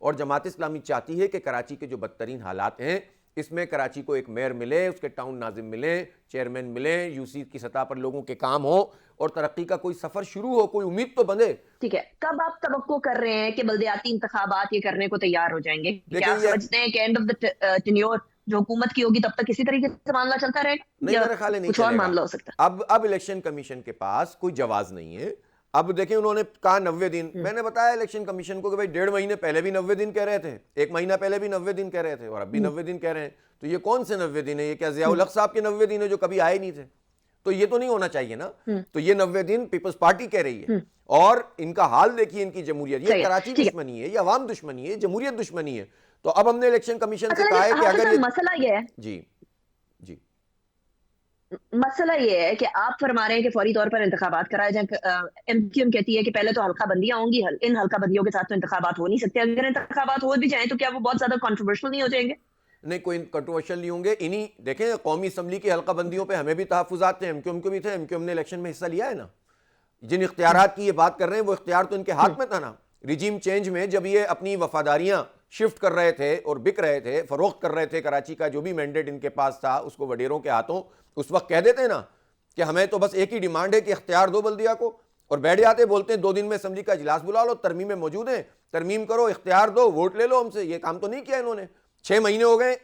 और जमात इस्लामी चाहती है कि कराची के जो बदतरीन हालात हैं इसमें कराची को एक मेयर मिले, उसके टाउन नाजिम मिले, चेयरमैन मिले, यूसी की सतह पर लोगों के काम हो और तरक्की का कोई सफर शुरू हो, कोई उम्मीद तो बंधे। ठीक है, कब आप तवक्को कर रहे हैं कि बल्दियाती इंतखाबात ये करने को तैयार हो जाएंगे? क्या देखें आप ये समझते हैं कि एंड ऑफ द टेन्योर जो हुकूमत की होगी तब तक इसी तरीके से मामला चलता रहेगा नहीं, या मेरा ख्याल है नहीं कुछ और चलेगा। मामला हो सकता अब इलेक्शन कमीशन के पास कोई जवाब नहीं है। अब देखें उन्होंने कहा 90 दिन, है? मैंने बताया इलेक्शन कमीशन को कि भाई 1.5 महीने पहले भी 90 दिन कह रहे थे, 1 महीना पहले भी 90 दिन कह रहे थे और अब भी 90 दिन कह रहे हैं। तो ये कौन से 90 दिन है? ये क्या जियाउल हक साहब के 90 दिन है जो कभी आए नहीं थे? तो ये तो नहीं होना चाहिए ना। तो ये 90 दिन पीपल्स पार्टी कह रही है और इनका हाल देखिए, इनकी जमहूरियत, ये कराची दुश्मनी है, ये अवाम दुश्मनी है, जमहूरियत दुश्मनी है। तो अब हमने इलेक्शन कमीशन से कहा है कि अगर ये मसला ये है, जी जी मसला ये है कि आप फरमा रहे हैं कि फौरी तौर पर इंतखाबात कराए जाए। एमक्यूएम कहती है कि पहले तो हल्का बंदियां होंगी, इन हल्का बंदियों के साथ तो इंतखाबात हो नहीं सकते। अगर इंतखाबात हो भी जाए तो क्या वो बहुत ज्यादा कंट्रोवर्शियल नहीं हो जाएंगे? नहीं, कोई कंट्रोवर्शियल नहीं होंगे। इन्हीं देखें कौमी असम्बली की हल्का बंदियों पे हमें भी तहफुजात थे, एमक्यूएम को भी थे, एमक्यूएम ने इलेक्शन में हिस्सा लिया है ना। जिन इख्तियारात की ये बात कर रहे हैं वो इख्तियार तो इनके हाथ में था ना। रिजीम चेंज में जब ये अपनी वफादारियां शिफ्ट कर रहे थे और बिक रहे थे, फरोख्त कर रहे थे, कराची का जो भी मैंडेट इनके पास था उसको वडेरों के हाथों, उस वक्त कह देते ना कि हमें तो बस एक ही डिमांड है कि इख्तियार दो बल्दिया को, और बैठ जाते, बोलते हैं 2 दिन में असम्बली का इजलास बुला लो, तरमीमें मौजूद हैं, तरमीम करो, इख्तियार दो, वोट ले लो हमसे। ये काम तो नहीं किया इन्होंने। 6 महीने हो गए,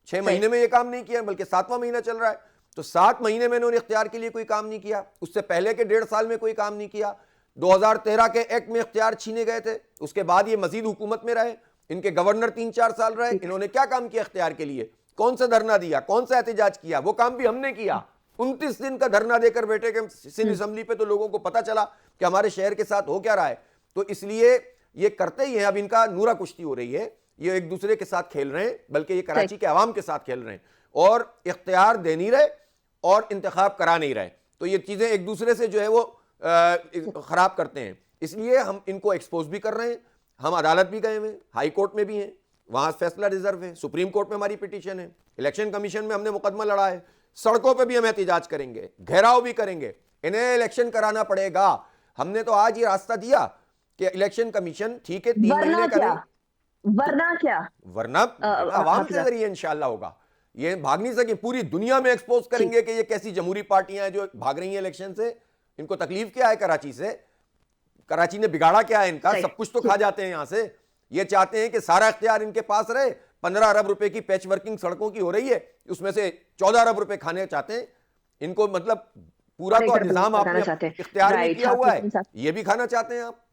6 महीने में ये काम नहीं किया, बल्कि 7वां महीना चल रहा है। तो 7 महीने में इन्होंने इख्तियार के लिए कोई काम नहीं किया। उससे पहले के 1.5 साल में कोई काम नहीं किया। 2013 के एक्ट में इख्तियार छीने गए थे, उसके बाद ये मजीद हुकूमत में रहे, इनके गवर्नर 3-4 साल रहे। इन्होंने क्या काम किया इख्तियार के लिए? कौन सा धरना दिया, कौन सा एहतजाज किया? वो काम भी हमने किया। 29 दिन का धरना देकर बैठे के सिंध असम्बली पे, तो लोगों को पता चला कि हमारे शहर के साथ हो क्या रहा है। तो इसलिए ये करते ही हैं। अब इनका नूरा कुश्ती हो रही है, ये एक दूसरे के साथ खेल रहे हैं, बल्कि ये कराची के अवाम के साथ खेल रहे हैं और इख्तियार दे नहीं रहे और इंतखाब करा नहीं रहे। तो ये चीजें एक दूसरे से जो है वो खराब करते हैं। इसलिए हम इनको एक्सपोज भी कर रहे हैं। हम अदालत भी गए हुए, हाई कोर्ट में भी हैं, वहां फैसला रिजर्व है, सुप्रीम कोर्ट में हमारी पिटीशन है, इलेक्शन कमीशन में हमने मुकदमा लड़ा है, सड़कों पे भी हम एहतजाज करेंगे, घेराव भी करेंगे। इन्हें इलेक्शन कराना पड़ेगा। हमने तो आज ये रास्ता दिया कि इलेक्शन कमीशन ठीक है 3 महीने करें, वरना क्या, वरना आवाम के जरिए इंशाल्लाह होगा। ये भाग नहीं सके, पूरी दुनिया में एक्सपोज करेंगे कि ये कैसी जमहूरी पार्टियां हैं जो भाग रही हैं इलेक्शन से। इनको तकलीफ क्या है कराची से? कराची ने बिगाड़ा क्या है इनका? सब कुछ तो खा जाते हैं यहां से। ये चाहते हैं कि सारा इख्तियार इनके पास रहे। 15 अरब रुपए की पैच वर्किंग सड़कों की हो रही है, उसमें से 14 अरब रुपए खाने चाहते हैं। इनको मतलब पूरा तो निजाम आपने इख्तियार में किया हुआ है, ये भी खाना चाहते हैं आप।